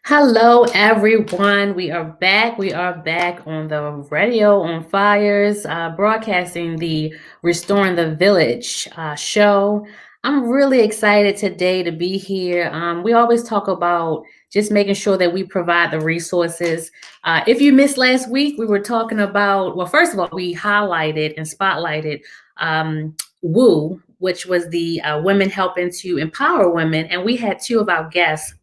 Hello, everyone. We are back. We are back on the radio on Fires, broadcasting the Restoring the Village show. I'm really excited today to be here. We always talk about just making sure that we provide the resources. If you missed last week, we were talking about, well, first of all, we highlighted and spotlighted WOO, which was the Women Helping to Empower Women. And we had two of our guests,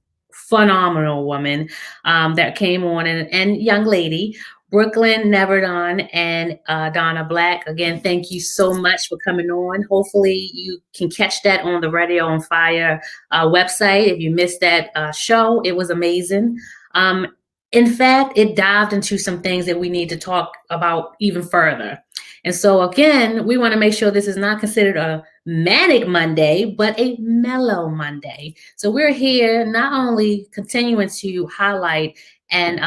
phenomenal woman that came on, and young lady, Brooklyn Neverdon and Donna Black. Again, thank you so much for coming on. Hopefully you can catch that on the Radio on Fire website. If you missed that show, it was amazing. In fact, it dived into some things that we need to talk about even further. And so again, we want to make sure this is not considered a manic Monday, but a mellow Monday. So we're here not only continuing to highlight and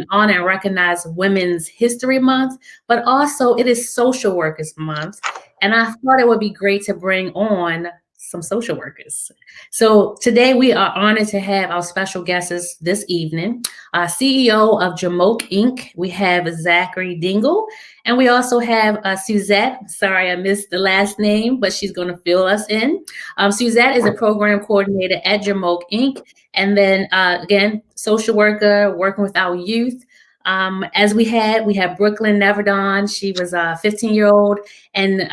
honor and recognize Women's History Month, but also it is Social Workers Month. And I thought it would be great to bring on some social workers. So today we are honored to have our special guests this evening, CEO of Jumoke Inc. We have Zachery Dingle, and we also have Suzette. Sorry, I missed the last name, but she's going to fill us in. Suzette is a program coordinator at Jumoke Inc. And then again, social worker working with our youth. As we have Brooklyn Neverdon. She was a 15-year-old and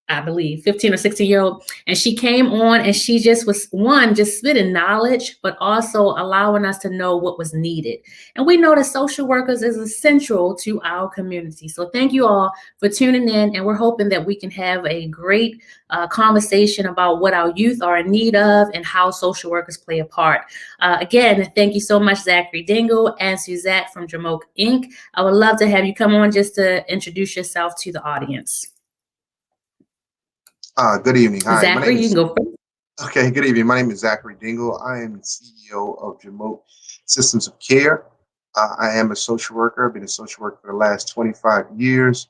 I believe 15 or 16-year-old. And she came on and she just was just spitting knowledge, but also allowing us to know what was needed. And we know that social workers is essential to our community. So thank you all for tuning in. And we're hoping that we can have a great conversation about what our youth are in need of and how social workers play a part. Again, thank you so much, Zachery Dingle and Suzette from Jumoke Inc. I would love to have you come on just to introduce yourself to the audience. Good evening. Hi, Zachery, you can go first. Okay, good evening. My name is Zachery Dingle. I am the CEO of Jumoke Systems of Care. I am a social worker. I've been a social worker for the last 25 years.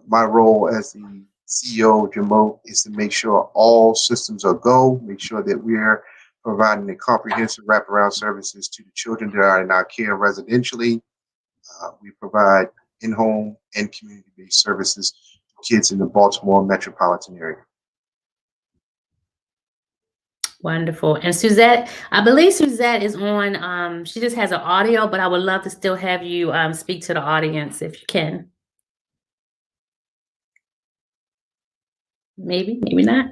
My role as the CEO of Jumoke is to make sure all systems are go, make sure that we're providing the comprehensive wraparound services to the children that are in our care residentially. We provide in-home and community-based services kids in the Baltimore metropolitan area. Wonderful. And Suzette, I believe Suzette is on, she just has an audio, but I would love to still have you speak to the audience if you can. Maybe not.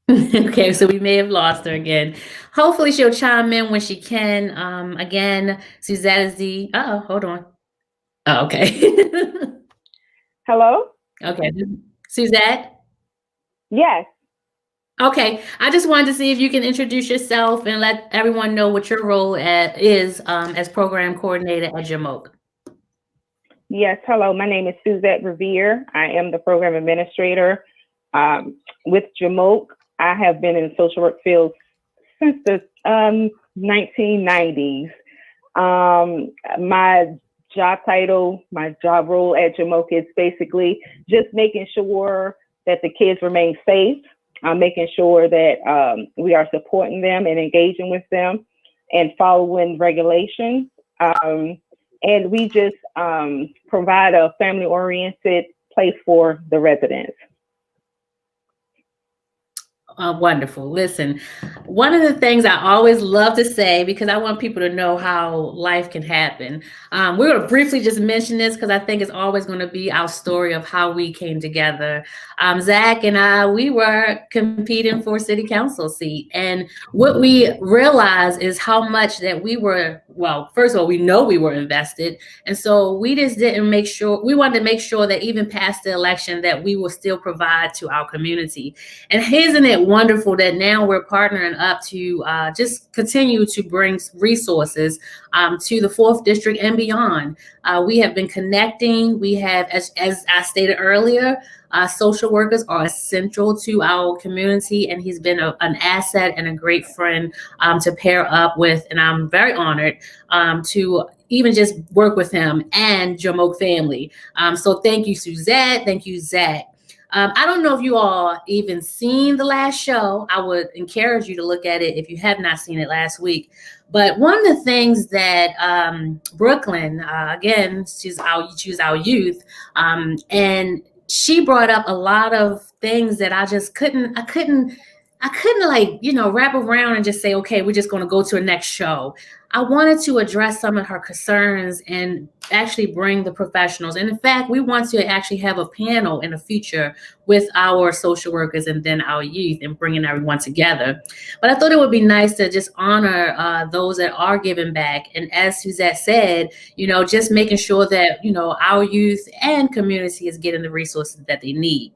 Okay, so we may have lost her again. Hopefully she'll chime in when she can. Again, Suzette is the, hold on. Oh, okay. Hello? Okay, Suzette? Yes. Okay, I just wanted to see if you can introduce yourself and let everyone know what your role is as program coordinator at Jumoke. Yes, hello, my name is Suzette Revere. I am the program administrator with Jumoke. I have been in the social work field since the 1990s. My job title, my job role at Jumoke is basically just making sure that the kids remain safe, making sure that we are supporting them and engaging with them and following regulations. And we just provide a family-oriented place for the residents. Wonderful. Listen, one of the things I always love to say, because I want people to know how life can happen. We're going to briefly just mention this because I think it's always going to be our story of how we came together. Zac and I, we were competing for city council seat. And what we realized is how much that we were, well, first of all, we know we were invested. And so we just didn't make sure, we wanted to make sure that even past the election that we will still provide to our community. And isn't it wonderful that now we're partnering up to just continue to bring resources to the 4th District and beyond. We have been connecting. We have, as I stated earlier, social workers are essential to our community, and he's been an asset and a great friend to pair up with. And I'm very honored to even just work with him and Jumoke family. So thank you, Suzette. Thank you, Zac. I don't know if you all even seen the last show. I would encourage you to look at it if you have not seen it last week. But one of the things that Brooklyn, again, she's our youth, and she brought up a lot of things that I just I couldn't like, wrap around and just say, okay, we're just going to go to a next show. I wanted to address some of her concerns and actually bring the professionals. And in fact, we want to actually have a panel in the future with our social workers and then our youth and bringing everyone together. But I thought it would be nice to just honor those that are giving back. And as Suzette said, just making sure that, our youth and community is getting the resources that they need.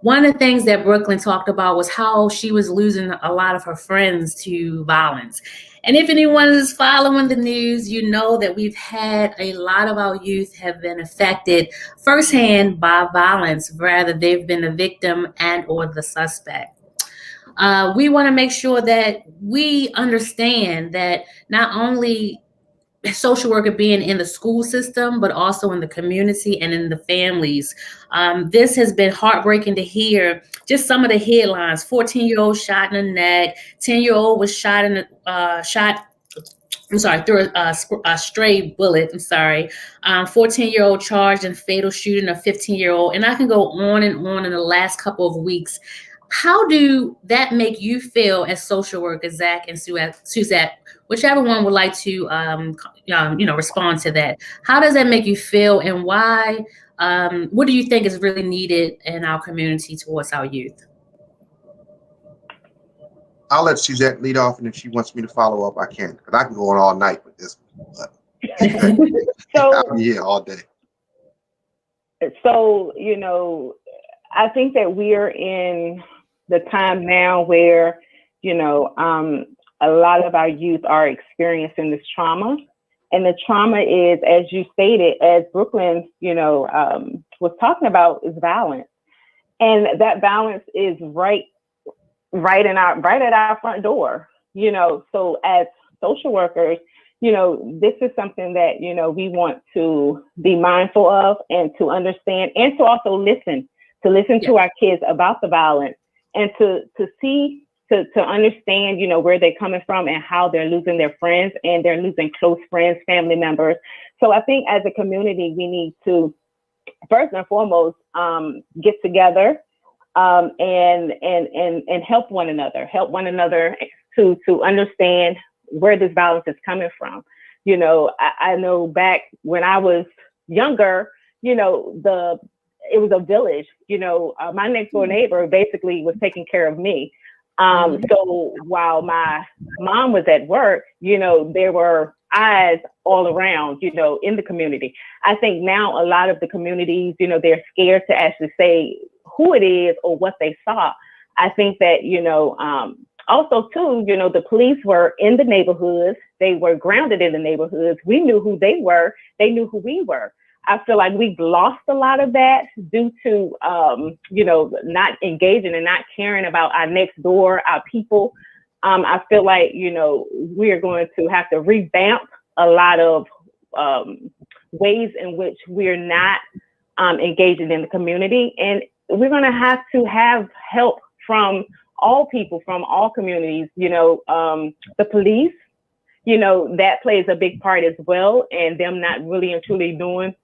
One of the things that Brooklyn talked about was how she was losing a lot of her friends to violence. And if anyone is following the news, you know that we've had a lot of our youth have been affected firsthand by violence, rather they've been the victim and or the suspect. We want to make sure that we understand that not only social worker being in the school system, but also in the community and in the families. This has been heartbreaking to hear just some of the headlines. 14-year-old shot in the neck, 10-year-old was shot through a stray bullet. 14-year-old charged in fatal shooting of 15-year-old. And I can go on and on in the last couple of weeks. How do that make you feel as social workers, Zac and Suzette, whichever one would like to, respond to that? How does that make you feel, and why? What do you think is really needed in our community towards our youth? I'll let Suzette lead off, and if she wants me to follow up, I can, because I can go on all night with this one. So I'm here all day. So, I think that we're in the time now where, a lot of our youth are experiencing this trauma. And the trauma is, as you stated, as Brooklyn, was talking about, is violence. And that violence is right at our front door, so as social workers, this is something that, we want to be mindful of and to understand, and to also listen to our kids about the violence, and to understand, where they're coming from and how they're losing their friends, and they're losing close friends, family members. So I think as a community, we need to first and foremost get together and help one another to understand where this violence is coming from. I know back when I was younger, it was a village. My next door neighbor basically was taking care of me. So while my mom was at work, there were eyes all around, in the community. I think now a lot of the communities, they're scared to actually say who it is or what they saw. I think that, also too, the police were in the neighborhoods. They were grounded in the neighborhoods. We knew who they were. They knew who we were. I feel like we've lost a lot of that due to, not engaging and not caring about our next door, our people. I feel like, we are going to have to revamp a lot of ways in which we're not engaging in the community. And we're going to have help from all people, from all communities, the police, that plays a big part as well, and them not really and truly knowing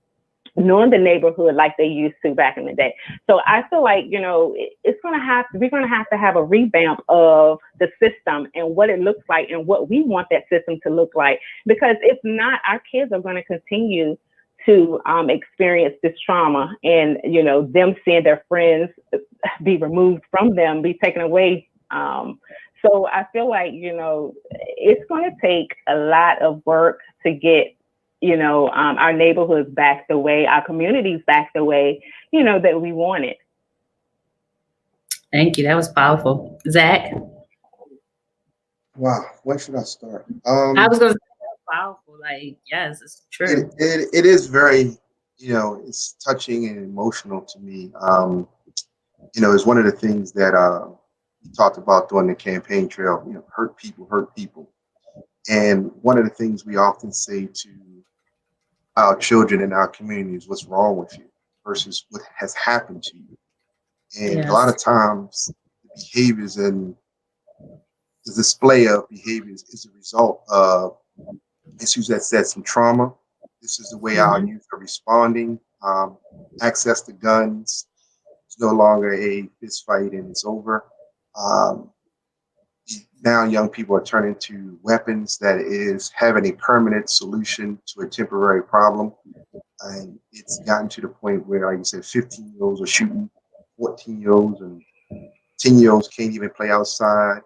the neighborhood like they used to back in the day. So I feel like, we're going to have a revamp of the system and what it looks like and what we want that system to look like, because if not, our kids are going to continue to experience this trauma, and, them seeing their friends be removed from them, be taken away. So I feel like, it's going to take a lot of work to get, our neighborhoods back the way, our communities back the way, that we want it. Thank you. That was powerful. Zac? Wow, where should I start? I was going to say that was powerful. Like, yes, it's true. It is very, it's touching and emotional to me. It's one of the things that we talked about during the campaign trail, hurt people. And one of the things we often say to our children in our communities, what's wrong with you versus what has happened to you. And a lot of times the behaviors and the display of behaviors is a result of, as Suzette said, some trauma. This is the way our youth are responding. Access to guns. It's no longer a fist fight and it's over. Now young people are turning to weapons that is having a permanent solution to a temporary problem. And it's gotten to the point where, like you said, 15-year-olds are shooting 14-year-olds and 10-year-olds can't even play outside.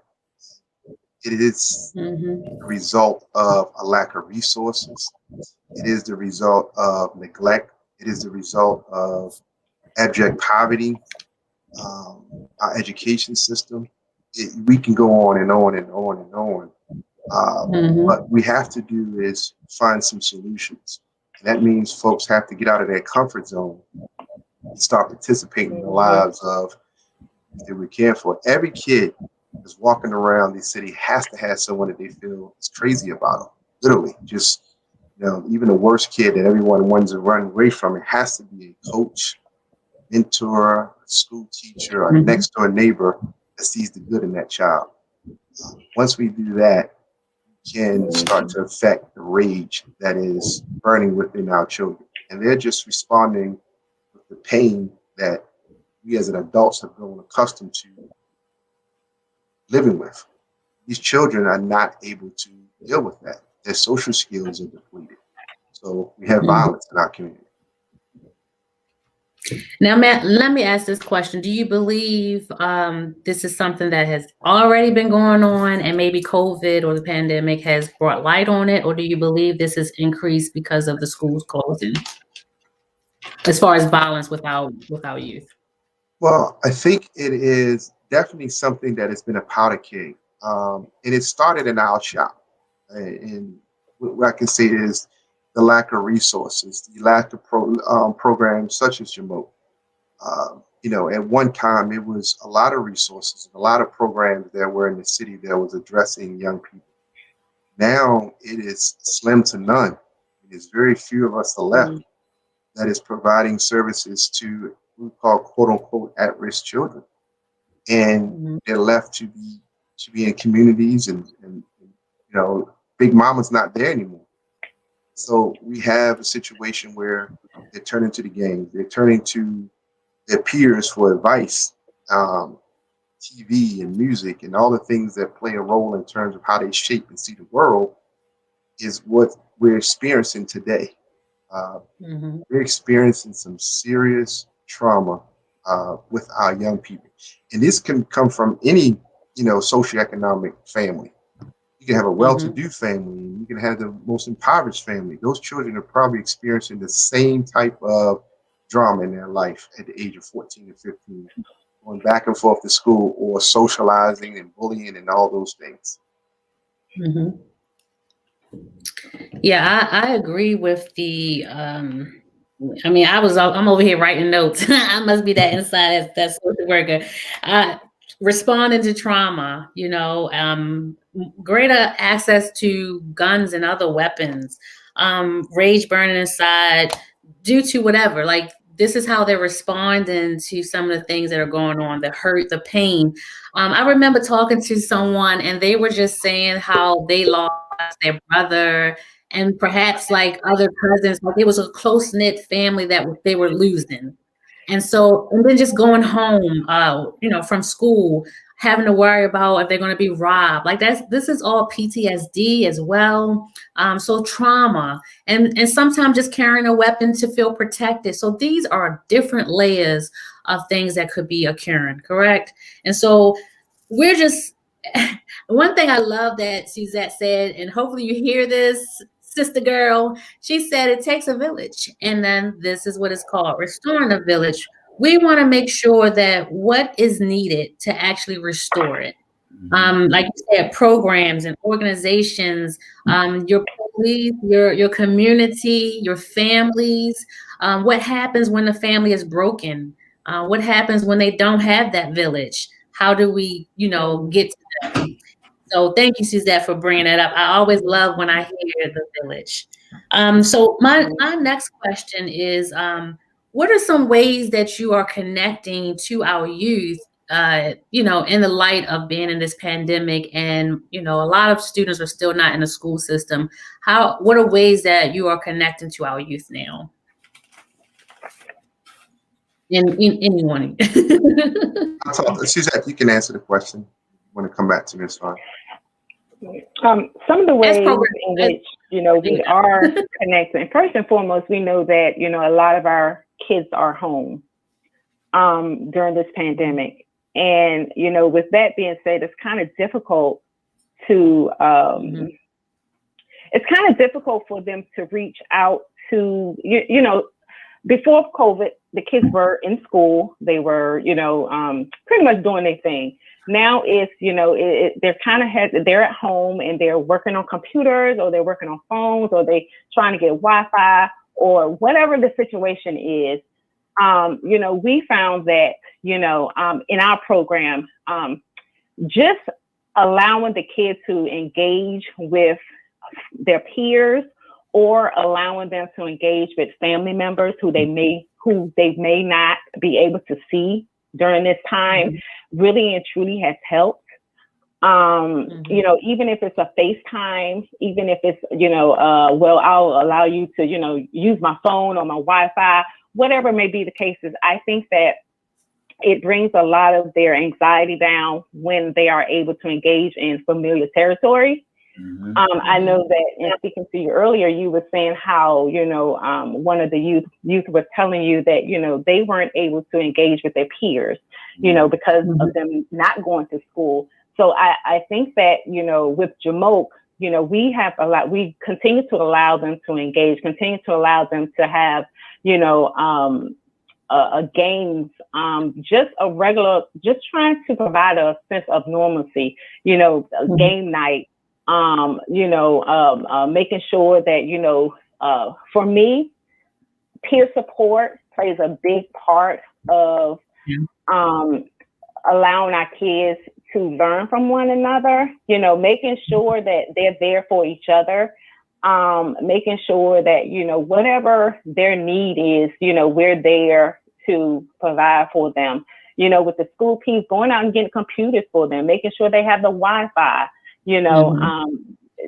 It is the result of a lack of resources. It is the result of neglect. It is the result of abject poverty, our education system. We can go on and on and on and on. What we have to do is find some solutions. And that means folks have to get out of their comfort zone and start participating in the lives of that we care for. Every kid that's walking around the city has to have someone that they feel is crazy about them. Literally, just, even the worst kid that everyone wants to run away from, it has to be a coach, mentor, a school teacher, or a next door neighbor that sees the good in that child. Once we do that, we can start to affect the rage that is burning within our children. And they're just responding with the pain that we as an adults have grown accustomed to living with. These children are not able to deal with that. Their social skills are depleted. So we have violence in our community. Now, Matt, let me ask this question. Do you believe this is something that has already been going on and maybe COVID or the pandemic has brought light on it? Or do you believe this has increased because of the schools closing as far as violence with our youth? Well, I think it is definitely something that has been a powder keg. And it started in our shop. And what I can say is the lack of resources, the lack of programs such as Jumoke. At one time, it was a lot of resources and a lot of programs that were in the city that was addressing young people. Now it is slim to none. There's very few of us are left that is providing services to what we call quote unquote at-risk children. And they're left to be in communities and Big Mama's not there anymore. So we have a situation where they're turning to the gangs, they're turning to their peers for advice, TV and music and all the things that play a role in terms of how they shape and see the world is what we're experiencing today. We're experiencing some serious trauma with our young people. And this can come from any, socioeconomic family. You can have a well-to-do family, and you can have the most impoverished family. Those children are probably experiencing the same type of drama in their life at the age of 14 and 15, going back and forth to school or socializing and bullying and all those things. Yeah, I agree with the, I'm over here writing notes. I must be that inside that social worker. Responding to trauma, greater access to guns and other weapons, rage burning inside due to whatever, like this is how they're responding to some of the things that are going on, the hurt, the pain. I remember talking to someone and they were just saying how they lost their brother and perhaps like other cousins, like it was a close-knit family that they were losing. And then just going home, from school, having to worry about if they're going to be robbed. Like this is all PTSD as well. So trauma and sometimes just carrying a weapon to feel protected. So these are different layers of things that could be occurring, correct? And so we're just, one thing I love that Suzette said, and hopefully you hear this, sister girl, she said it takes a village. And then this is what it's called, restoring the village. We want to make sure that what is needed to actually restore it. Like you said, programs and organizations, your police, your community, your families. What happens when the family is broken? What happens when they don't have that village? How do we, get to them? So thank you, Suzette, for bringing that up. I always love when I hear the village. So my next question is, what are some ways that you are connecting to our youth, in the light of being in this pandemic and, a lot of students are still not in the school system? What are ways that you are connecting to our youth now? In anyone. I'll talk to Suzette. You can answer the question. Want to come back to this one? Some of the ways in which, we are connecting. First and foremost, we know that, a lot of our kids are home during this pandemic. And, with that being said, it's kind of difficult to, it's kind of difficult for them to reach out to, before COVID, the kids were in school. They were, pretty much doing their thing. Now it's, they're at home and they're working on computers, or they're working on phones, or they trying to get Wi-Fi, or whatever the situation is. We found that, in our program, just allowing the kids to engage with their peers, or allowing them to engage with family members who they may not be able to see during this time, really and truly has helped. Even if it's a FaceTime, even if it's, I'll allow you to, use my phone or my Wi-Fi, whatever may be the cases. I think that it brings a lot of their anxiety down when they are able to engage in familiar territory. I know that in speaking to you earlier, you were saying how, one of the youth was telling you that, they weren't able to engage with their peers, because of them not going to school. So I think that, with Jumoke, we continue to allow them to engage, continue to allow them to have, games, just trying to provide a sense of normalcy, a game night. Making sure that, for me, peer support plays a big part of allowing our kids to learn from one another, making sure that they're there for each other, making sure that, whatever their need is, we're there to provide for them, with the school piece, going out and getting computers for them, making sure they have the Wi-Fi.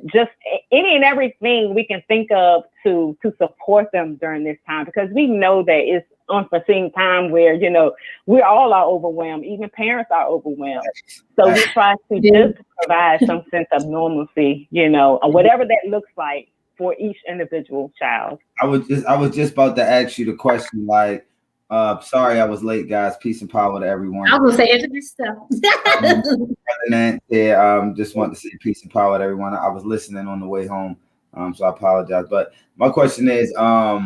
Just any and everything we can think of to support them during this time, because we know that it's unforeseen time where, we all are overwhelmed. Even parents are overwhelmed. So we try to just provide some sense of normalcy, or whatever that looks like for each individual child. I was just about to ask you the question, like, sorry I was late, guys. Peace and power to everyone. I was going to say introduce stuff. Just want to say peace and power to everyone. I was listening on the way home, so I apologize. But my question is, are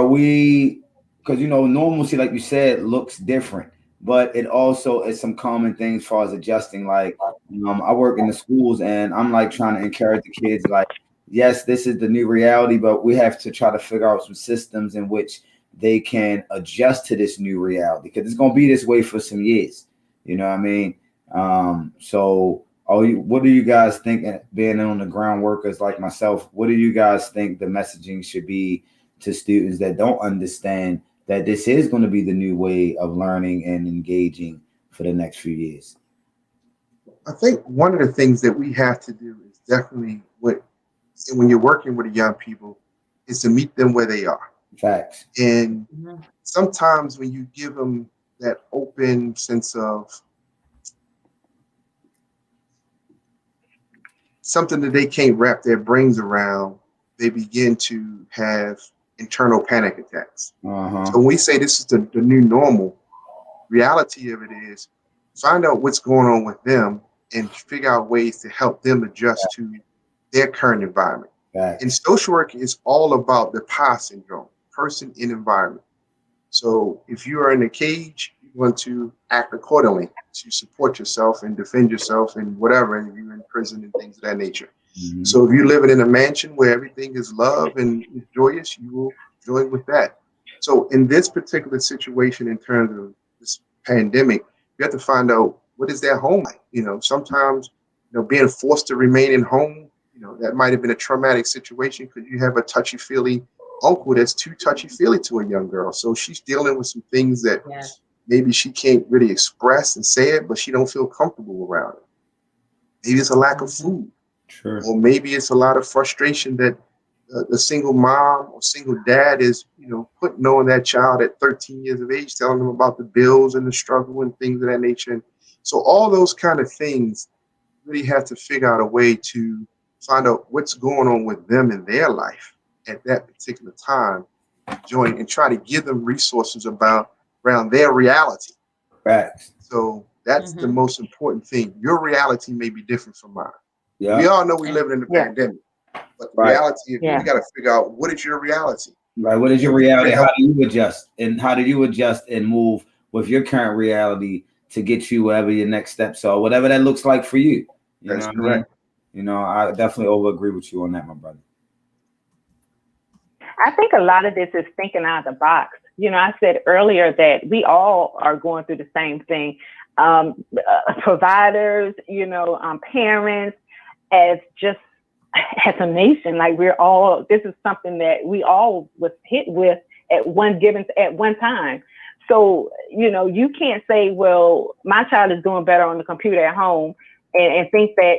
we, because normalcy, like you said, looks different, but it also is some common things as far as adjusting. Like, I work in the schools, and I'm like trying to encourage the kids, like, yes, this is the new reality, but we have to try to figure out some systems in which they can adjust to this new reality, because it's going to be this way for some years. You know what I mean? So what do you guys think, being on the ground workers like myself, what do you guys think the messaging should be to students that don't understand that this is going to be the new way of learning and engaging for the next few years? I think one of the things that we have to do is definitely when you're working with the young people is to meet them where they are. Facts. And sometimes when you give them that open sense of something that they can't wrap their brains around, they begin to have internal panic attacks. So when we say this is the new normal, reality of it is find out what's going on with them and figure out ways to help them adjust to their current environment. And social work is all about the PI syndrome, person in environment. So if you are in a cage, you want to act accordingly to support yourself and defend yourself and whatever, and you're in prison and things of that nature. So if you're living in a mansion where everything is love and is joyous, you will join with that. So in this particular situation, in terms of this pandemic, you have to find out what is their home like. Sometimes, being forced to remain in home, that might have been a traumatic situation because you have a touchy-feely uncle that's too touchy-feely to a young girl. So she's dealing with some things that Yeah. maybe she can't really express and say it, but she don't feel comfortable around it. Maybe it's a lack of food. Sure. Or maybe it's a lot of frustration that the single mom or single dad is, putting on that child at 13 years of age, telling them about the bills and the struggle and things of that nature. And so all those kind of things really have to figure out a way to find out what's going on with them in their life at that particular time, join and try to give them resources around their reality. Facts. So that's the most important thing. Your reality may be different from mine. Yeah. We all know we're living in the pandemic, but the reality is we got to figure out what is your reality. Right. What is your reality? How do you adjust? And how do you adjust and move with your current reality to get you wherever your next steps are, whatever that looks like for you? That's correct. I definitely over agree with you on that, my brother. I think a lot of this is thinking out of the box. I said earlier that we all are going through the same thing. Providers, parents, as a nation, like this is something that we all was hit with at one time. So, you can't say, well, my child is doing better on the computer at home and think that,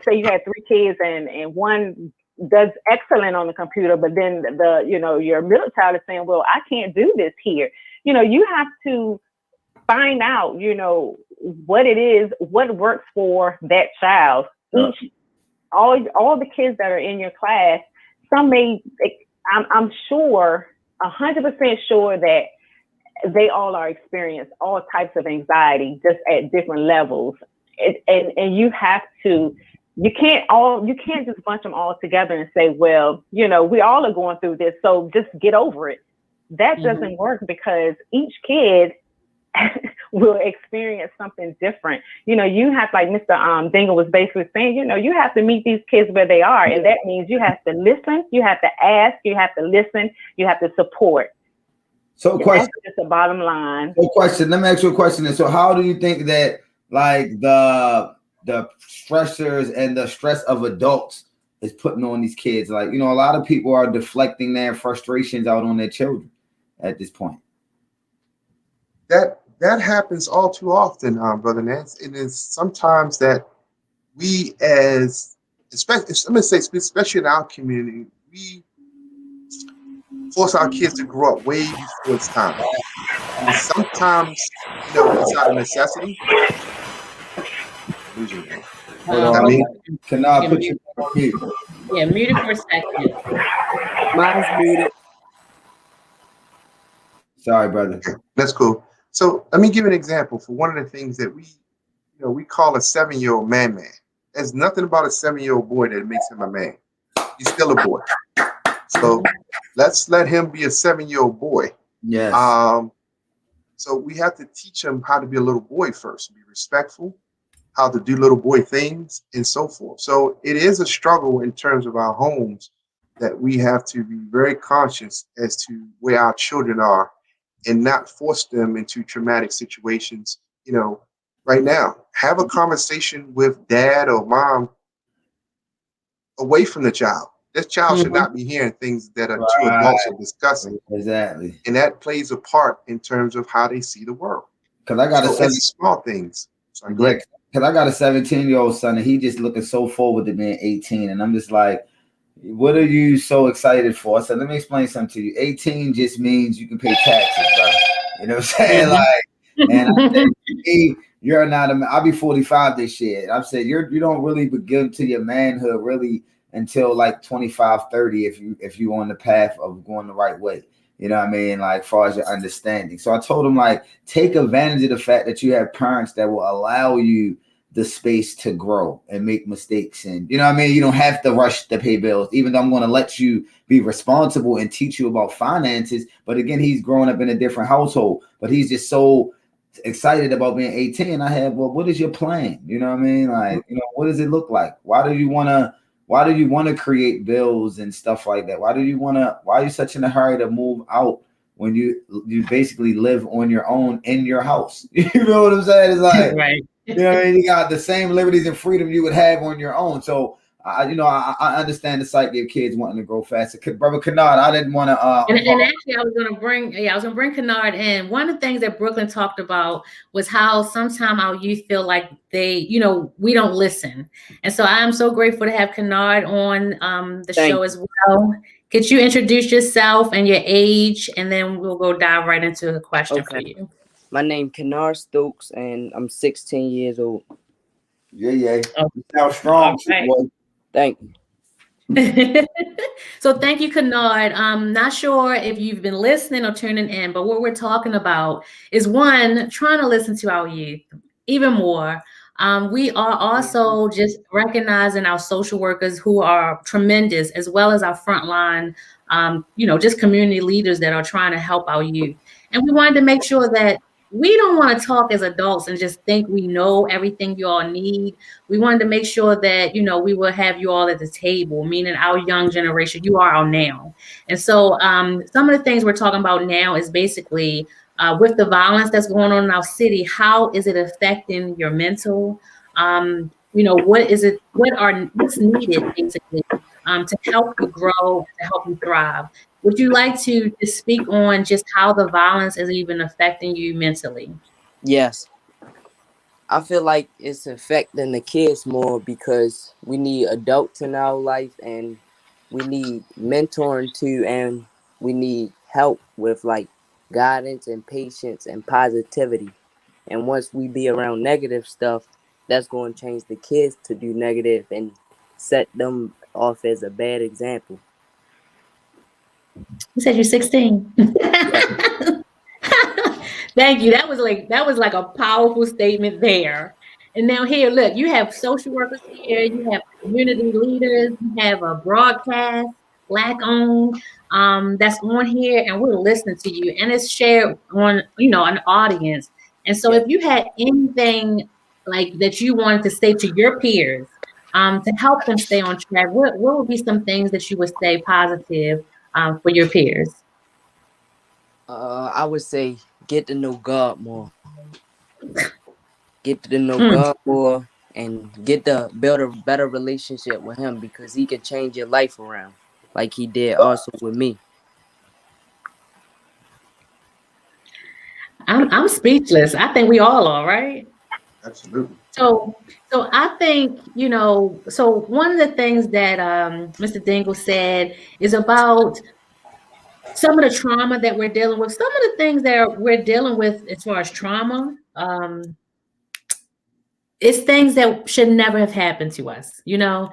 say you had 3 kids and one does excellent on the computer, but then your middle child is saying, well, I can't do this here. You have to find out, what it is, what works for that child. All the kids that are in your class, I'm sure, 100% sure that they all are experiencing all types of anxiety just at different levels. And you have to, you can't just bunch them all together and say, well, we all are going through this, so just get over it. That doesn't work, because each kid will experience something different. You have, like Mr. Dingle was basically saying, you have to meet these kids where they are. And that means you have to listen, you have to ask, you have to listen, you have to support. So question, that's just the bottom line. So question, let me ask you a question. So how do you think that, like, the stressors and the stress of adults is putting on these kids? Like, a lot of people are deflecting their frustrations out on their children at this point. That happens all too often, Brother Nance. It is sometimes that we, especially in our community, we force our kids to grow up way before it's time. And sometimes, it's out of necessity. Kennard, put you on mute. Yeah, muted for a second. Mine's muted. Sorry, brother. That's cool. So let me give an example for one of the things that we call a 7-year-old man. There's nothing about a 7-year-old boy that makes him a man. He's still a boy. So let's let him be a 7-year-old boy. Yes. So we have to teach him how to be a little boy first, be respectful, how to do little boy things, and so forth. So it is a struggle in terms of our homes that we have to be very conscious as to where our children are and not force them into traumatic situations. Right now, have a conversation with dad or mom away from the child. This child should not be hearing things that are two adults are discussing. Exactly. And that plays a part in terms of how they see the world. Because I got small things. Because I got a 17-year-old son, and he just looking so forward to being 18. And I'm just like, what are you so excited for? So let me explain something to you. 18 just means you can pay taxes, brother. You know what I'm saying? Like, and I said, hey, you're not I'll be 45 this year. I've said you don't really begin to your manhood really until like 25, 30 if you on the path of going the right way. You know what I mean? Like, as far as your understanding. So I told him, like, take advantage of the fact that you have parents that will allow you the space to grow and make mistakes. And you know what I mean? You don't have to rush to pay bills, even though I'm going to let you be responsible and teach you about finances. But again, he's growing up in a different household, but he's just so excited about being 18. I have, well, what is your plan? You know what I mean? Like, what does it look like? Why do you want to create bills and stuff like that? Why are you such in a hurry to move out when you basically live on your own in your house? You know what I'm saying? It's like, right. You know what I mean? You got the same liberties and freedom you would have on your own. So I understand the psyche of kids wanting to grow faster. Brother Kennard, I didn't want to. And actually, I was gonna bring Kennard in. One of the things that Brooklyn talked about was how sometimes our youth feel like we don't listen. And so I'm so grateful to have Kennard on the show as well. Could you introduce yourself and your age, and then we'll go dive right into the question for you. My name Kennard Stokes, and I'm 16 years old. Yeah. You sound strong, right. boy. Thank you. So thank you, Kennard. I'm not sure if you've been listening or tuning in, but what we're talking about is one, trying to listen to our youth even more. We are also just recognizing our social workers who are tremendous, as well as our frontline, just community leaders that are trying to help our youth. And we wanted to make sure that we don't want to talk as adults and just think we know everything you all need. We wanted to make sure that, we will have you all at the table, meaning our young generation, you are our now. And so some of the things we're talking about now is basically with the violence that's going on in our city, how is it affecting your mental? What's needed basically to help you grow, to help you thrive? Would you like to just speak on just how the violence is even affecting you mentally? Yes. I feel like it's affecting the kids more because we need adults in our life, and we need mentoring too, and we need help with like guidance and patience and positivity. And once we be around negative stuff, that's going to change the kids to do negative and set them off as a bad example. You said you're 16. Thank you. That was like a powerful statement there. And now here, look, you have social workers here, you have community leaders, you have a broadcast, Black-owned, that's on here, and we're listening to you. And it's shared on, an audience. And so if you had anything like that you wanted to say to your peers, to help them stay on track, what would be some things that you would say positive for your peers? I would say get to know God more. Get to know God more and build a better relationship with Him, because He can change your life around like He did also with me. I'm speechless. I think we all are, right? Absolutely. So I think, so one of the things that Mr. Dingle said is about some of the trauma that we're dealing with, some of the things that we're dealing with as far as trauma. It's things that should never have happened to us, and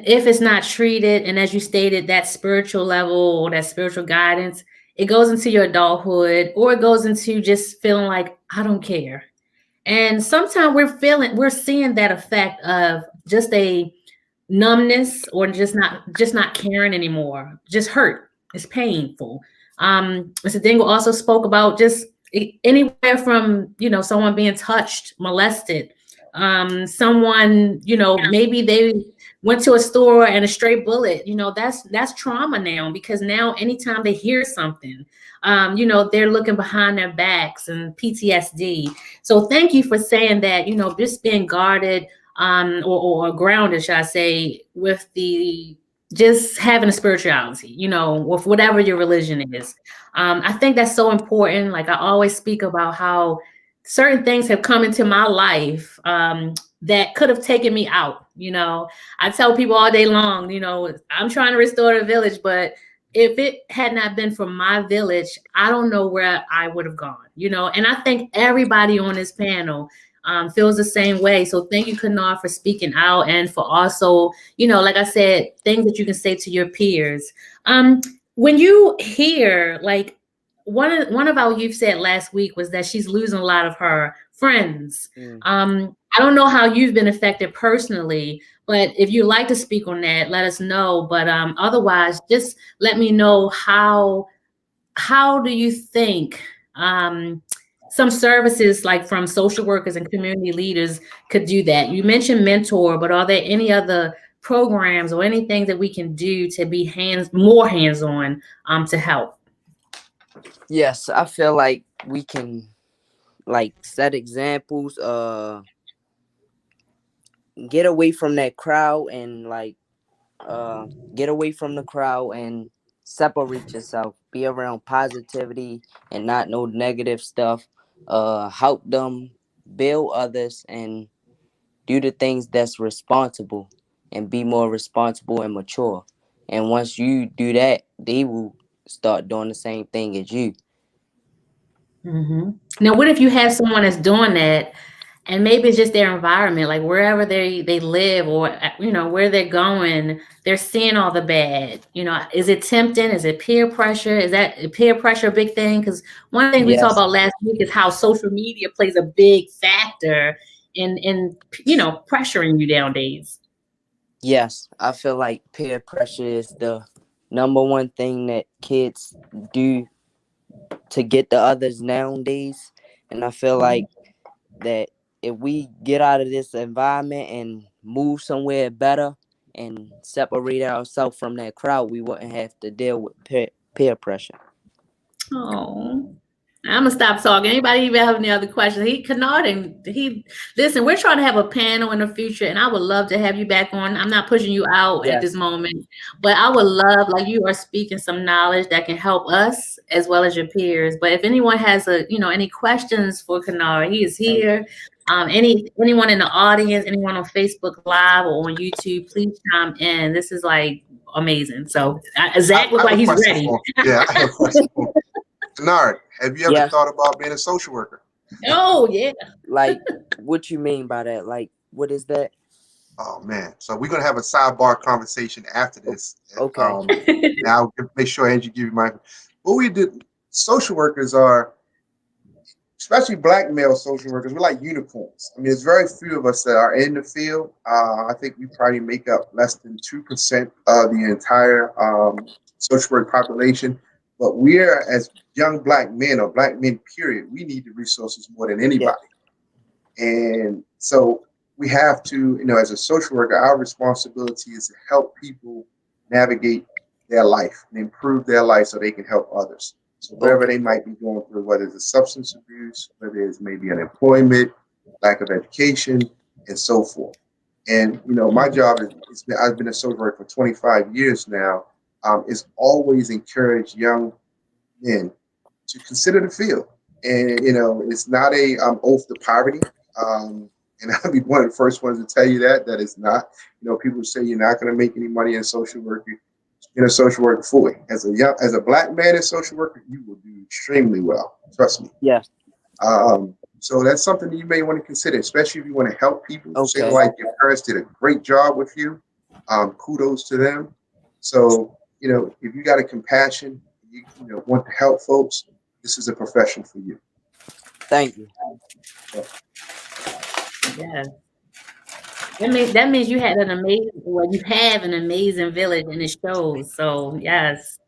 if it's not treated, and as you stated, that spiritual level or that spiritual guidance, it goes into your adulthood, or it goes into just feeling like, I don't care. And sometimes we're seeing that effect of just a numbness, or just not caring anymore, just hurt. It's painful. Mr. Dingle also spoke about just anywhere from, someone being touched, molested, someone, maybe they went to a store and a stray bullet, that's trauma now, because now anytime they hear something, they're looking behind their backs, and PTSD. So thank you for saying that, just being guarded, or grounded, should I say, with just having a spirituality, with whatever your religion is. I think that's so important. Like I always speak about how certain things have come into my life that could have taken me out. I tell people all day long, I'm trying to restore the village, but if it had not been for my village, I don't know where I would have gone, and I think everybody on this panel feels the same way. So thank you, Kennard, for speaking out, and for also, like I said, things that you can say to your peers. When you hear, like, one of our youth said last week was that she's losing a lot of her friends. I don't know how you've been affected personally, but if you'd like to speak on that, let us know. But otherwise, just let me know how do you think some services like from social workers and community leaders could do that? You mentioned mentor, but are there any other programs or anything that we can do to be more hands-on to help? Yes, I feel like we can like set examples. get away from that crowd and like get away from the crowd and separate yourself. Be around positivity and not no negative stuff. Help them build others and do the things that's responsible and be more responsible and mature. And once you do that, they will start doing the same thing as you. Hmm. Now, what if you have someone that's doing that, and maybe it's just their environment, like wherever they live, or where they're going, they're seeing all the bad. Is it tempting? Is it peer pressure? Is that peer pressure a big thing? Because one thing we talked Yes. about last week is how social media plays a big factor in pressuring you nowadays. Yes, I feel like peer pressure is the number one thing that kids do to get the others nowadays. And I feel like that if we get out of this environment and move somewhere better and separate ourselves from that crowd, we wouldn't have to deal with peer pressure. Oh, I'm gonna stop talking. Anybody even have any other questions? Kennard, listen. We're trying to have a panel in the future, and I would love to have you back on. I'm not pushing you out at this moment, but I would love, like, you are speaking some knowledge that can help us as well as your peers. But if anyone has any questions for Kennard, he is here. Anyone in the audience, anyone on Facebook Live or on YouTube, please chime in. This is like amazing. So Zac looks like he's ready. Yeah, I have a question for him. Kennard, have you ever thought about being a social worker? Oh, yeah. Like, what you mean by that? Like, what is that? Oh, man. So we're going to have a sidebar conversation after this. Okay. Now, I'll make sure Angie give you my... What we did, social workers are, especially Black male social workers, we're like unicorns. I mean, there's very few of us that are in the field. I think we probably make up less than 2% of the entire social work population. But we're, as young Black men, or Black men, period, we need the resources more than anybody. Yeah. And so we have to, as a social worker, our responsibility is to help people navigate their life and improve their life so they can help others. So wherever they might be going through, whether it's substance abuse, whether it's maybe unemployment, lack of education, and so forth. And, my job is, I've been a social worker for 25 years now, is always encourage young men to consider the field. And, it's not a oath to poverty. And I'll be one of the first ones to tell you that it's not. People say you're not going to make any money in social work. In a social worker fully. As a Black man in social worker, you will do extremely well. Trust me. Yes. So that's something that you may want to consider, especially if you want to help people. Okay. Say like your parents did a great job with you. Kudos to them. So, if you got a compassion, you want to help folks, this is a profession for you. Thank you. Yeah. That means you have an amazing village, and it shows. So yes.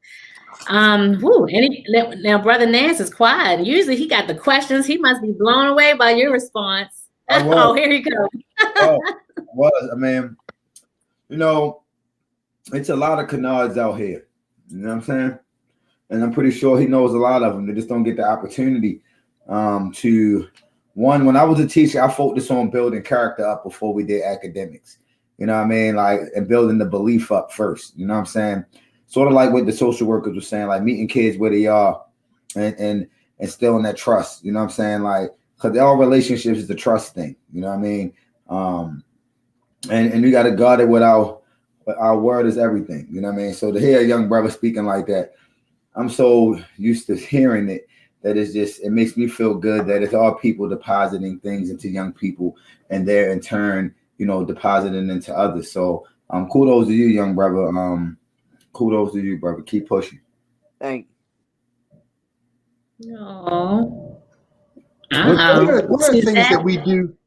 Now Brother Nance is quiet. Usually he got the questions. He must be blown away by your response. Oh, here he goes. I mean, it's a lot of Kennards out here. You know what I'm saying? And I'm pretty sure he knows a lot of them. They just don't get the opportunity to. One, when I was a teacher, I focused on building character up before we did academics. You know what I mean? Like, and building the belief up first. You know what I'm saying? Sort of like what the social workers were saying, like meeting kids where they are and instilling that trust. You know what I'm saying? Like, because all relationships is a trust thing. You know what I mean? And you got to guard it with our word is everything. You know what I mean? So to hear a young brother speaking like that, I'm so used to hearing it. That is just, it makes me feel good that it's all people depositing things into young people and they're in turn, depositing into others. So kudos to you, young brother. Kudos to you, brother. Keep pushing. Thank you. No. One of the things that we do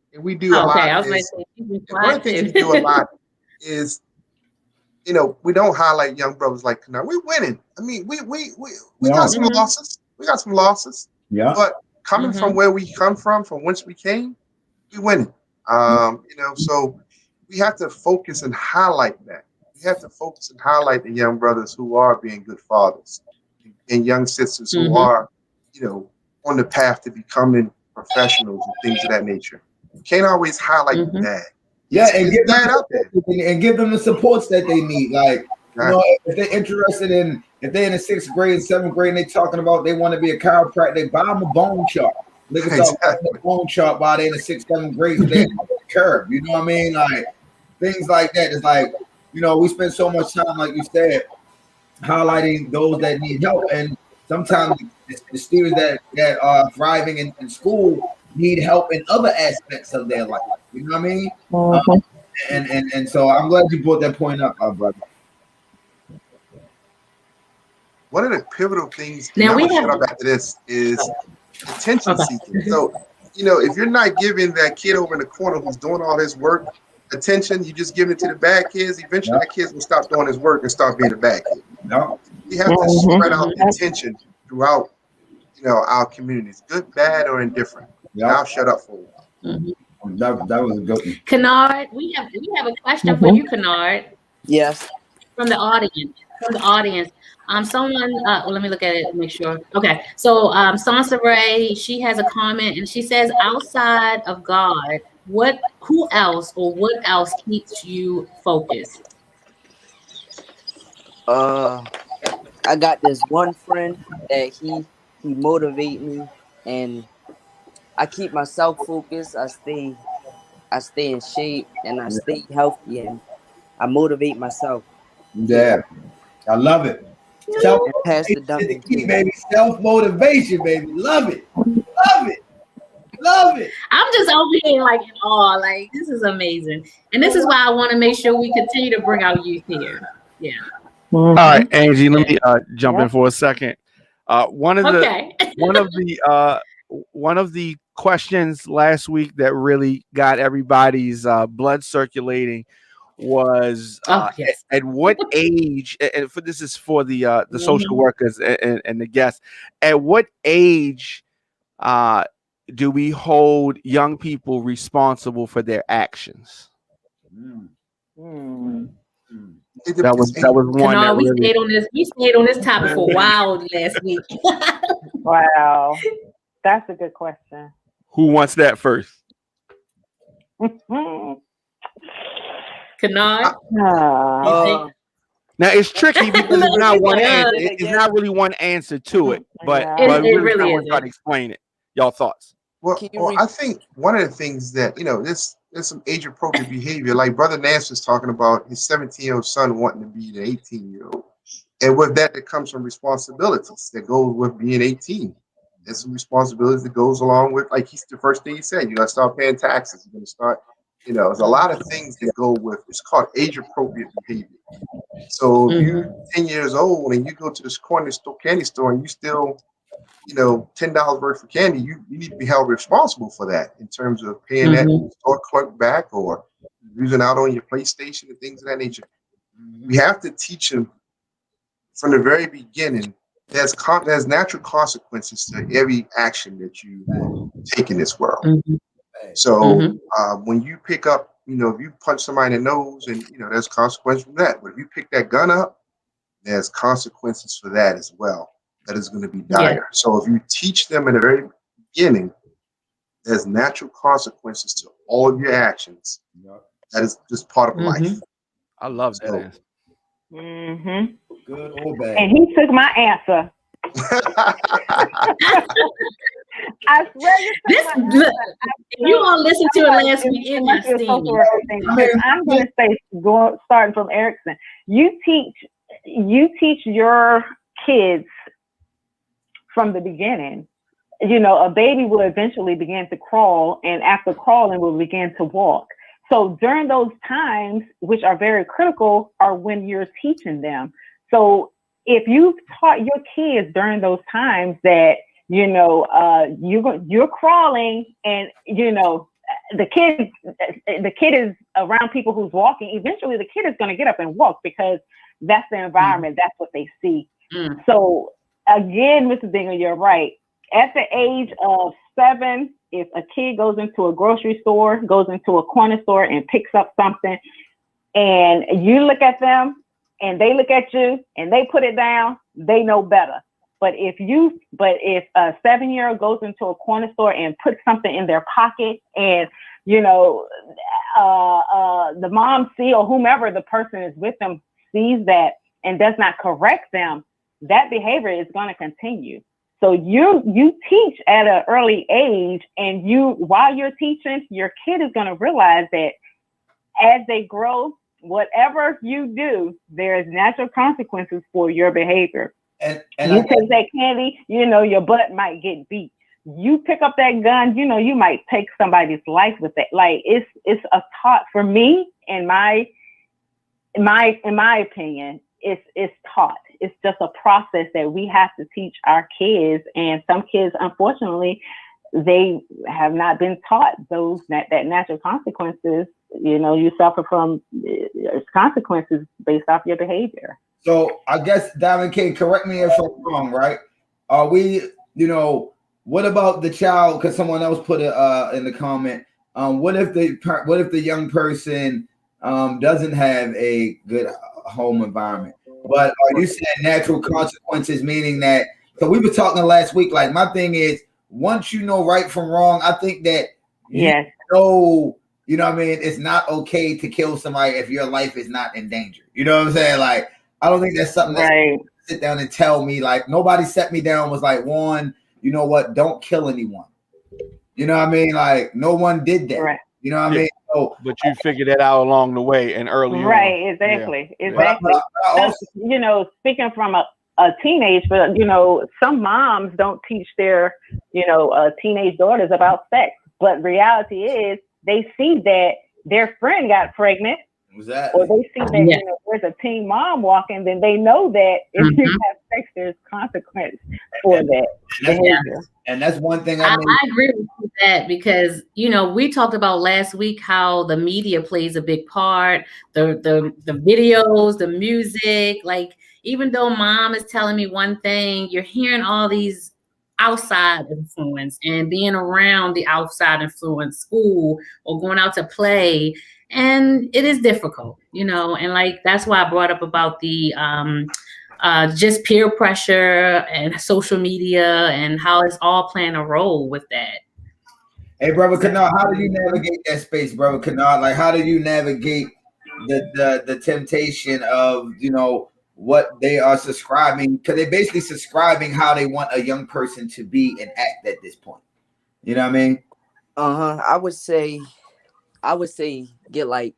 a lot is, one of the things we do a lot is, we don't highlight young brothers like Kennard. We're winning. I mean, we got some losses. We got some losses. Yeah. But coming from where we come from whence we came, we winning. So we have to focus and highlight that. We have to focus and highlight the young brothers who are being good fathers and young sisters who are, on the path to becoming professionals and things of that nature. You can't always highlight the bad. Yeah, and it's give them bad out there. and give them the supports that they need. Like, you know, if they're interested in, if they're in the 6th grade, 7th grade, and they talking about they want to be a chiropractor, they buy them a bone chart. They can start the bone chart while they're in the 6th, 7th grade, so they curve. You know what I mean? Like things like that. It's like, you know, we spend so much time, like you said, highlighting those that need help, and sometimes the students that are thriving in school need help in other aspects of their life. You know what I mean? And so I'm glad you brought that point up, brother. One of the pivotal things, Now I'm gonna shut up after this, is attention seeking. So, you know, if you're not giving that kid over in the corner who's doing all his work attention, you just give it to the bad kids, eventually that kid's will stop doing his work and start being a bad kid. You have to spread out the attention throughout, you know, our communities, good, bad, or indifferent. I'll shut up for you. That was a good one. Kennard, we have a question for you, Kennard. Yes. From the audience. Someone, let me look at it, make sure. Okay, so Sansaray, she has a comment, and she says, outside of God, who else keeps you focused? I got this one friend that he motivate me, and I keep myself focused. I stay in shape, and I stay healthy, and I motivate myself. Yeah, I love it. Self-motivation, baby. Self-motivation, baby. Love it. Love it. Love it. I'm just over here like in awe. Like, this is amazing. And this is why I want to make sure we continue to bring our youth here. Yeah. All right, Angie, let me jump in for a second. One of the questions last week that really got everybody's blood circulating was at what age, and this is for the social workers and the guests, at what age do we hold young people responsible for their actions? That was one that we stayed on this topic for a while last week. Wow, that's a good question. Who wants that first? Kennard. Now it's tricky because it's not one answer. It's not really one answer to it, but it really is. Try to explain it. Y'all thoughts? Well, I think one of the things that, you know, there's some age appropriate behavior. Like Brother Nance was talking about his 17-year-old son wanting to be an 18-year-old, and with that, there comes some responsibilities that go with being 18. There's some responsibilities that goes along with, like the first thing he said, you got to start paying taxes. You're going to start, you know, there's a lot of things that go with. It's called age appropriate behavior. So if you're 10 years old and you go to this corner store, candy store, and you still, you know, $10 worth of candy, you need to be held responsible for that in terms of paying that store clerk back or using out on your PlayStation and things of that nature. We have to teach them from the very beginning. There's natural consequences to every action that you take in this world. So when you pick up, you know, if you punch somebody in the nose, and you know, there's consequences from that. But if you pick that gun up, there's consequences for that as well. That is going to be dire. Yeah. So if you teach them in the very beginning, there's natural consequences to all of your actions. That is just part of life. I love that. Good or bad. And he took my answer. I swear you want to listen to it last week in my I'm going to say, starting from Erickson, you teach your kids from the beginning. You know, a baby will eventually begin to crawl, and after crawling will begin to walk. So during those times, which are very critical, are when you're teaching them. So if you've taught your kids during those times that, you know, you're crawling, and you know, the kid is around people who's walking, eventually the kid is going to get up and walk because that's the environment, that's what they see. So again, Mr. Dingle, you're right. At the age of 7, if a kid goes into a grocery store, goes into a corner store and picks up something, and you look at them and they look at you and they put it down, they know better. But if a 7-year-old goes into a corner store and puts something in their pocket, and you know, the mom or whomever the person is with them sees that and does not correct them, that behavior is going to continue. So you teach at an early age, and while you're teaching, your kid is going to realize that as they grow, whatever you do, there's natural consequences for your behavior. And you take that candy, your butt might get beat. You pick up that gun, you might take somebody's life with it. Like it's a taught for me, in my opinion, it's taught. It's just a process that we have to teach our kids. And some kids, unfortunately, they have not been taught that natural consequences. You suffer from consequences based off your behavior. So I guess Diamond K, correct me if I'm wrong, right? Are we, what about the child? Because someone else put it in the comment. What if the young person doesn't have a good home environment? But are you saying natural consequences, meaning that? So we were talking last week. Like my thing is, once you know right from wrong, I think that yes. You know what I mean? It's not okay to kill somebody if your life is not in danger. You know what I'm saying? Like, I don't think that's something that sit down and tell me. Like, nobody set me down was like, Juan, you know what? Don't kill anyone. You know what I mean? Like, no one did that. Right. You know what I mean? So, but you figured that out along the way and early on. Right, exactly. Yeah. Exactly. But also, speaking from a teenage, but some moms don't teach their, teenage daughters about sex. But reality is, they see that their friend got pregnant, exactly. or they see that there's a teen mom walking, then they know that if you have sex, there's consequence for that behavior. And that's one thing I agree with that, because we talked about last week how the media plays a big part, the videos, the music. Like, even though mom is telling me one thing, you're hearing all these outside influence and being around the outside influence, school or going out to play, and it is difficult, and like that's why I brought up about the just peer pressure and social media and how it's all playing a role with that. Hey, brother Kennard, how do you navigate that space, brother Kennard? Like, how do you navigate the temptation of what they are subscribing, because they're basically subscribing how they want a young person to be and act at this point. You know what I mean? I would say get like,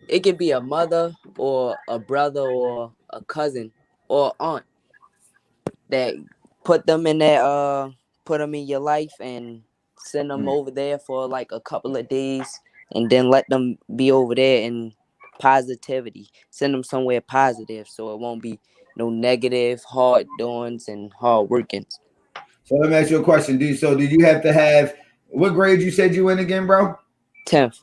it could be a mother or a brother or a cousin or aunt that put them in your life and send them over there for like a couple of days, and then let them be over there in positivity. Send them somewhere positive, so it won't be no negative, hard doings and hard workings. So let me ask you a question. Did you have to have, what grade you said you in again, bro? 10th.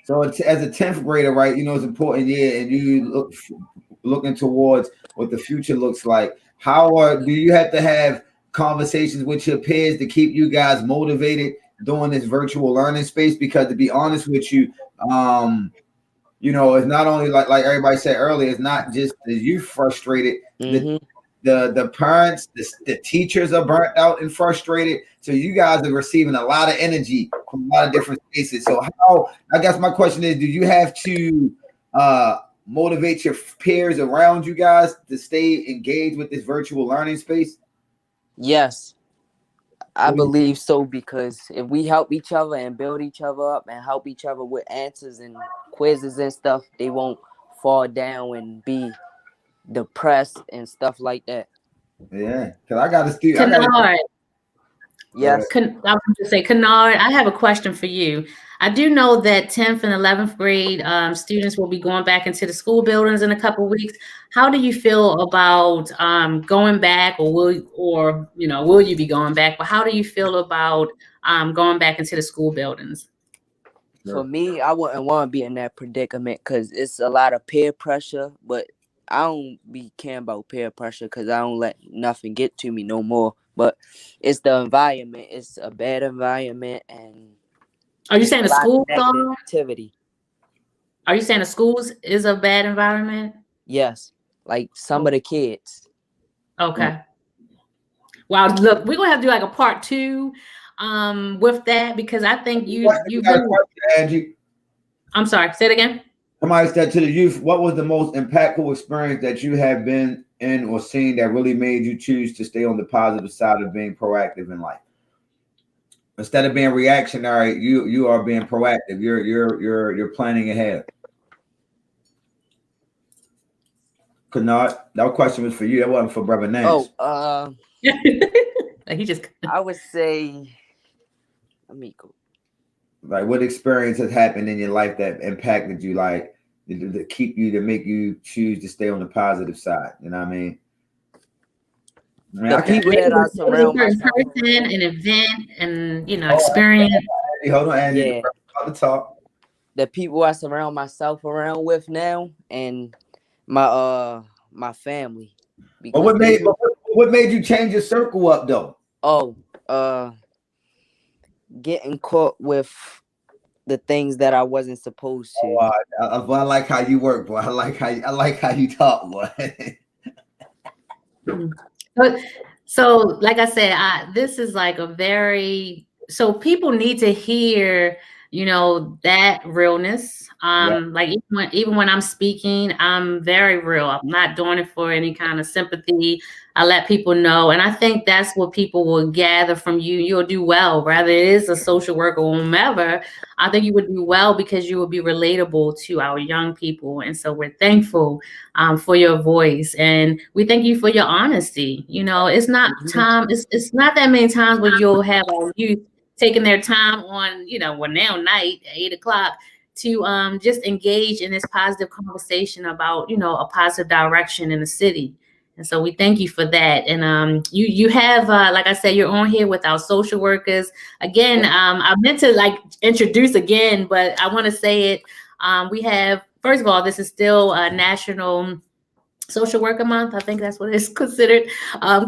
So as a 10th grader, right? It's an important year, and you looking towards what the future looks like. Do you have to have conversations with your peers to keep you guys motivated during this virtual learning space? Because to be honest with you, it's not only like everybody said earlier, it's not just the youth frustrated. Mm-hmm. The parents, the teachers are burnt out and frustrated. So you guys are receiving a lot of energy from a lot of different spaces. So I guess my question is, do you have to motivate your peers around you guys to stay engaged with this virtual learning space? Yes, I believe so, because if we help each other and build each other up and help each other with answers and quizzes and stuff, they won't fall down and be depressed and stuff like that. Yeah, because I got to see. Kennard. Yes. I was to say, Kennard, I have a question for you. I do know that 10th and 11th grade students will be going back into the school buildings in a couple of weeks. How do you feel about going back, or will you be going back? But how do you feel about going back into the school buildings? For me, I wouldn't want to be in that predicament because it's a lot of peer pressure, but I don't be caring about peer pressure because I don't let nothing get to me no more. But it's the environment. It's a bad environment. And are you saying the schools activity? Are you saying the schools is a bad environment? Yes, like some of the kids. Okay. Wow, look, we're gonna have to do like a part 2 with that, because I think you Angie. I'm sorry, say it again. Somebody said to the youth, what was the most impactful experience that you have been in or seen that really made you choose to stay on the positive side of being proactive in life? Instead of being reactionary, you are being proactive. You're planning ahead. Kennard, that question was for you. That wasn't for Brother Nance. He just. I would say, amigo. Like, what experience has happened in your life that impacted you, like to keep you, to make you choose to stay on the positive side? You know what I mean? The people that I surround myself around, an event, and experience. Hold on, Angie. Yeah. About to talk. The people I surround myself around with now, and my family. But what made you change your circle up though? Getting caught with the things that I wasn't supposed to. I like how you work, boy. I like how you talk, boy. So, like I said, this is like so people need to hear, that realness. Like even when I'm speaking, I'm very real. I'm not doing it for any kind of sympathy. I let people know, and I think that's what people will gather from you. You'll do well, whether it is a social worker or whomever. I think you would do well because you will be relatable to our young people, and so we're thankful for your voice, and we thank you for your honesty. It's not time. It's not that many times where you'll have our youth taking their time on, now night at 8:00 to just engage in this positive conversation about, a positive direction in the city. And so we thank you for that. And you have, like I said, you're on here with our social workers. Again, I meant to introduce again, but I want to say it. We have, first of all, this is still a National Social Worker Month. I think that's what it's considered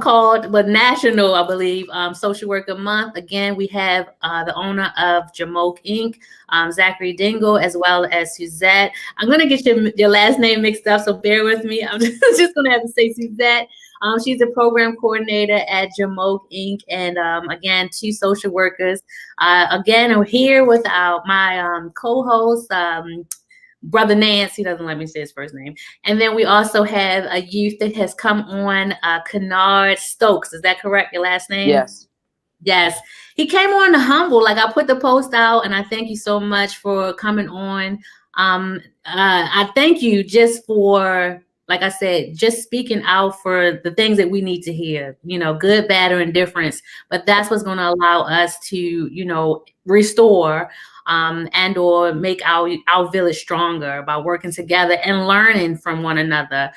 called, but national, I believe, Social Worker Month. Again, we have the owner of Jumoke Inc., Zachery Dingle, as well as Suzette. I'm going to get your last name mixed up, so bear with me. I'm just going to have to say Suzette. She's a program coordinator at Jumoke Inc. And again, 2 social workers. Again, I'm here with my co-host, Brother Nance. He doesn't let me say his first name. And then we also have a youth that has come on, Kennard Stokes. Is that correct, your last name? Yes. Yes. He came on to Humble. Like, I put the post out, and I thank you so much for coming on. I thank you just for, like I said, just speaking out for the things that we need to hear, good, bad, or indifference. But that's what's going to allow us to, restore and or make our village stronger by working together and learning from one another.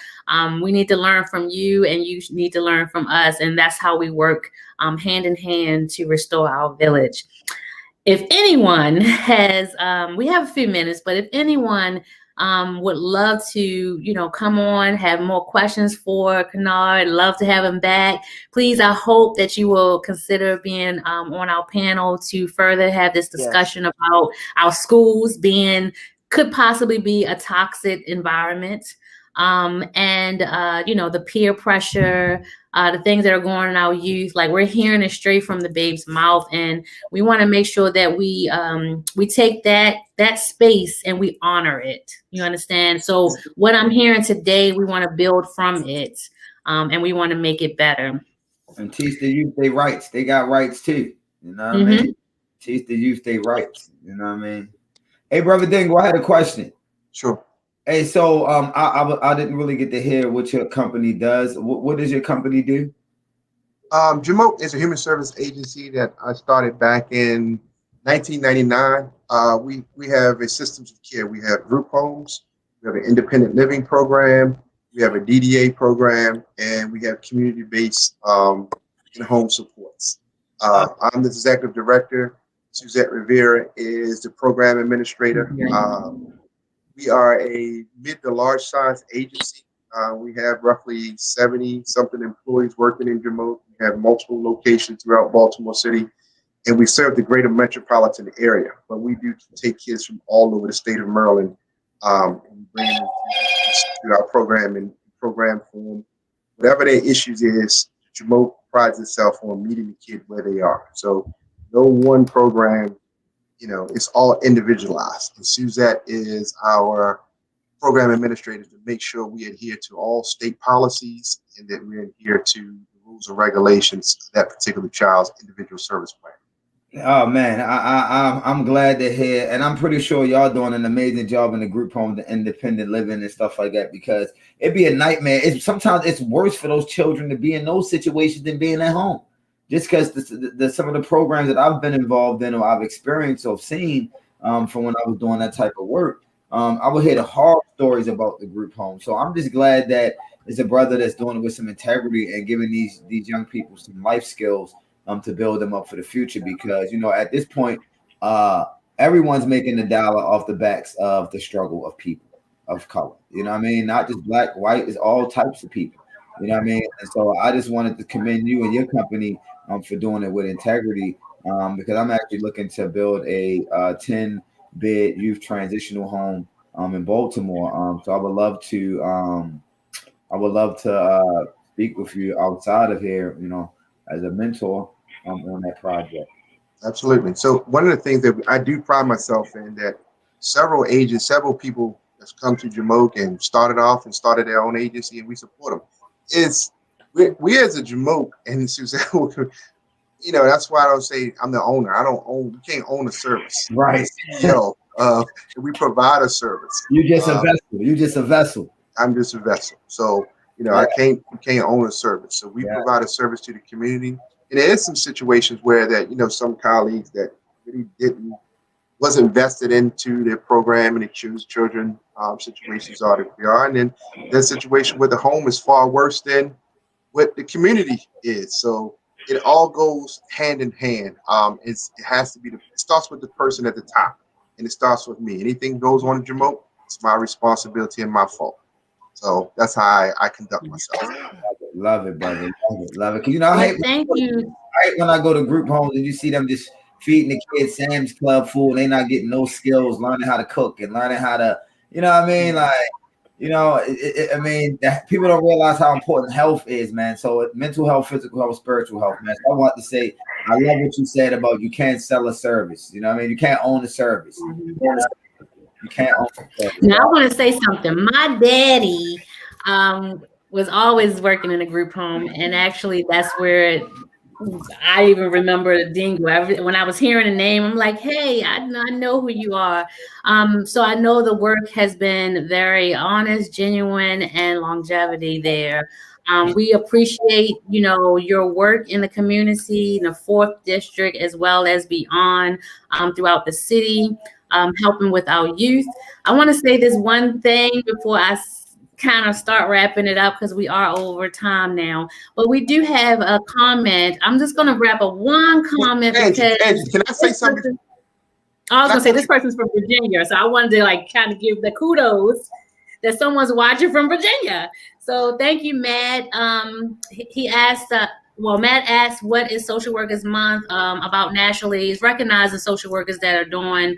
We need to learn from you, and you need to learn from us. And that's how we work hand in hand to restore our village. If anyone has, we have a few minutes, but if anyone would love to, come on, have more questions for Kennard, love to have him back, please, I hope that you will consider being on our panel to further have this discussion about our schools could possibly be a toxic environment. And the peer pressure, the things that are going on in our youth, like we're hearing it straight from the babe's mouth, and we want to make sure that we take that space and we honor it. You understand? So what I'm hearing today, we want to build from it, and we want to make it better. And teach the youth their rights. They got rights too. You know what I mean? Teach the youth their rights. You know what I mean? Hey, Brother Dingle, I had a question. Sure. Hey, so I didn't really get to hear what your company does. What does your company do? Jumoke is a human service agency that I started back in 1999. We have a systems of care. We have group homes. We have an independent living program. We have a DDA program, and we have community-based in-home supports. I'm the executive director. Suzette Rivera is the program administrator. We are a mid to large size agency. We have roughly 70-something employees working in Jumoke. We have multiple locations throughout Baltimore City, and we serve the greater metropolitan area. But we do take kids from all over the state of Maryland and bring them to our program in program form. Whatever their issues is, Jumoke prides itself on meeting the kid where they are. So no one program it's all individualized. And Suzette is our program administrator to make sure we adhere to all state policies and that we adhere to the rules and regulations of that particular child's individual service plan. Oh man, I'm glad to hear, and I'm pretty sure y'all doing an amazing job in the group home, the independent living and stuff like that, because it'd be a nightmare. Sometimes it's worse for those children to be in those situations than being at home, just because some of the programs that I've been involved in or I've experienced or seen from when I was doing that type of work, I would hear the horror stories about the group home. So I'm just glad that it's a brother that's doing it with some integrity and giving these young people some life skills to build them up for the future, because at this point everyone's making the dollar off the backs of the struggle of people of color. Not just black, white, it's all types of people. And so I just wanted to commend you and your company for doing it with integrity, because I'm actually looking to build a 10-bed youth transitional home in Baltimore. So I would love to speak with you outside of here, as a mentor on that project. Absolutely. So one of the things that I do pride myself in, that several people that's come to Jumoke and started their own agency, and we support them, is we as a Jumoke and Suzette, that's why I don't say I'm the owner. We can't own a service. Right. We provide a service. You just a vessel. You just a vessel. I'm just a vessel. So, we can't own a service. So we provide a service to the community. And there is some situations where that, some colleagues that really wasn't invested into their program, and they choose children situations are that we are. And then there's a situation where the home is far worse than what the community is. So it all goes hand in hand. It starts with the person at the top, and it starts with me. Anything goes on in Jumoke, it's my responsibility and my fault. So that's how I conduct myself. Love it, brother. Love it. Thank you. I hate when I go to group homes and you see them just feeding the kids Sam's Club food, and they not getting no skills, learning how to cook and learning how to, people don't realize how important health is, man. So mental health, physical health, spiritual health, man. So I want to say, I love what you said about you can't sell a service. You can't own a service. You can't own a service. Now I want to say something. My daddy was always working in a group home, and actually that's where I even remember Dingle. When I was hearing the name, I'm like, hey, I know who you are. So I know the work has been very honest, genuine, and longevity there. We appreciate, your work in the community, in the 4th district, as well as beyond throughout the city, helping with our youth. I want to say this one thing before I kind of start wrapping it up, because we are over time now, but we do have a comment. I'm just going to wrap up one comment. Angie, can I say something? I was going to say this person's from Virginia, so I wanted to kind of give the kudos that someone's watching from Virginia. So thank you, Matt. He asked, Matt asked, what is Social Workers Month about nationally? It's recognizing social workers that are doing,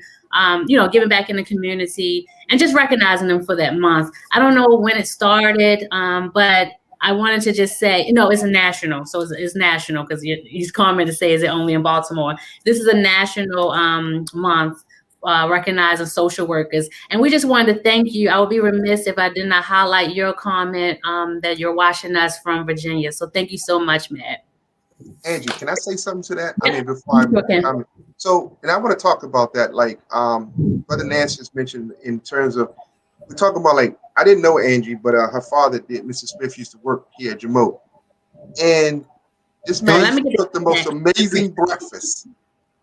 giving back in the community and just recognizing them for that month. I don't know when it started, but I wanted to just say, it's a national. So it's national, because he's calling to say, is it only in Baltimore? This is a national month recognizing social workers. And we just wanted to thank you. I would be remiss if I did not highlight your comment that you're watching us from Virginia. So thank you so much, Matt. Angie, can I say something to that? Before and I want to talk about that, Brother Nance just mentioned, in terms of, we're talking about, I didn't know Angie, but her father did. Mr. Smith used to work here at Jumoke. And this man cooked the most amazing breakfast.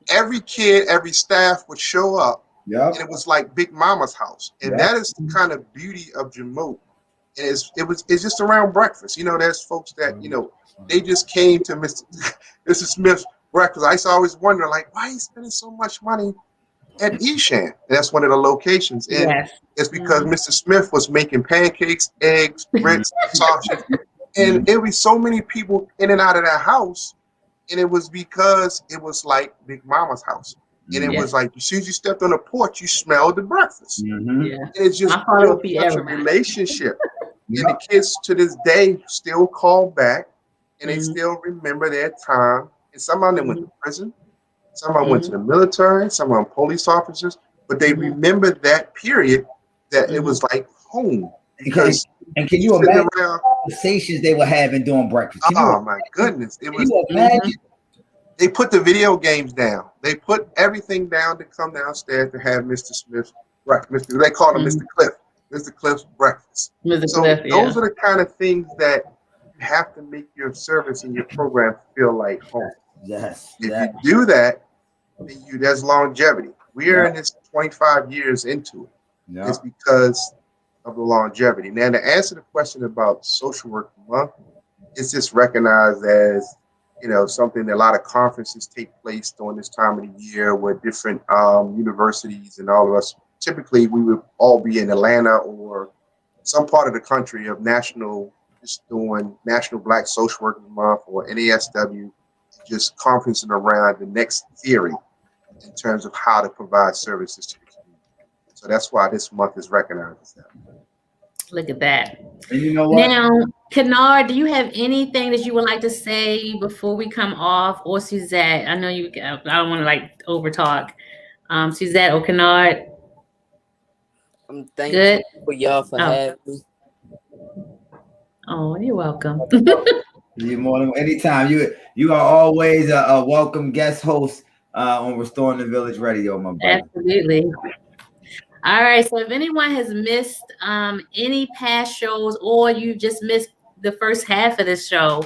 Every kid, every staff would show up, and it was like Big Mama's house. And that is the kind of beauty of Jumoke. And it's just around breakfast. There's folks that, they just came to Mr. Smith's breakfast. I used to always wonder, why are you spending so much money at Eshan? And that's one of the locations. And it's because Mr. Smith was making pancakes, eggs, grits, sausage. And there was so many people in and out of that house. And it was because it was like Big Mama's house. And it was like, as soon as you stepped on the porch, you smelled the breakfast. And it's just built such a relationship. And the kids to this day still call back, and they still remember their time. And some of them went to prison. Some of them went to the military, some of them police officers, but they remember that period that it was like home. Because and can you imagine the conversations they were having during breakfast? Oh my goodness. It was they put the video games down. They put everything down to come downstairs to have Mr. Smith's breakfast. They called him Mr. Cliff. Mr. Cliff's breakfast. So those are the kind of things that you have to make your service and your program feel like home. Yes. If you do that, then there's longevity. We're in this 25 years into it. It's because of the longevity. Now, to answer the question about Social Work Month, it's just recognized as, something that a lot of conferences take place during this time of the year where different universities and all of us, typically we would all be in Atlanta or some part of the country of just doing National Black Social Work Month or NASW, just conferencing around the next theory in terms of how to provide services to the community. So that's why this month is recognized as that. Look at that. And you know what? Now, Kennard, do you have anything that you would like to say before we come off? Or Suzette? I know I don't want to over talk. Suzette or Kennard? I'm thankful for y'all for having me. Oh, you're welcome. You're more than anytime. You are always a welcome guest host on Restoring the Village Radio, my brother. Absolutely. All right. So if anyone has missed any past shows or you just missed the first half of this show,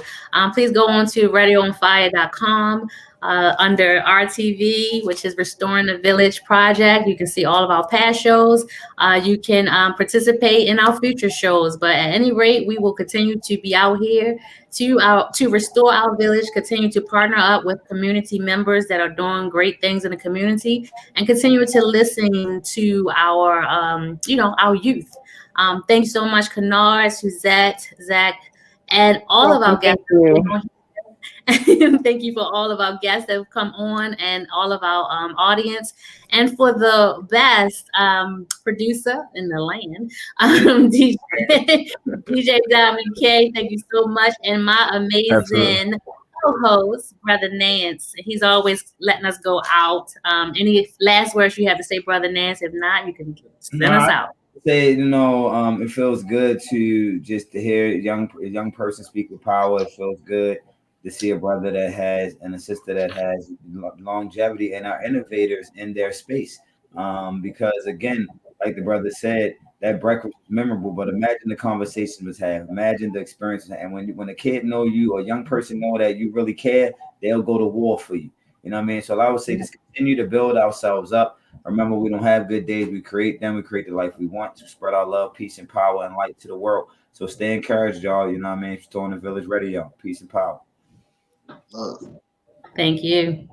please go on to radioonfire.com under RTV, which is Restoring the Village Project. You can see all of our past shows. You can participate in our future shows. But at any rate, we will continue to be out here to restore our village, continue to partner up with community members that are doing great things in the community, and continue to listen to our, our youth. Thanks so much, Kennard, Suzette, Zac, and all of our guests. Thank you for all of our guests that have come on and all of our audience. And for the best producer in the land, DJ Diamond K, thank you so much. And my amazing co-host, Brother Nance. He's always letting us go out. Any last words you have to say, Brother Nance? If not, you can send us out. Say, it feels good to hear a young person speak with power. It feels good to see a brother that has and a sister that has longevity and are innovators in their space. Because again, like the brother said, that breakfast was memorable, but imagine the conversation was had. Imagine the experience. And when a kid know you or a young person know that you really care, they'll go to war for you. You know what I mean? So I would say just continue to build ourselves up. Remember, we don't have good days. We create them. We create the life we want to spread our love, peace, and power and light to the world. So stay encouraged, y'all. You know what I mean? Restoring the Village Radio. Peace and power. Love. Thank you.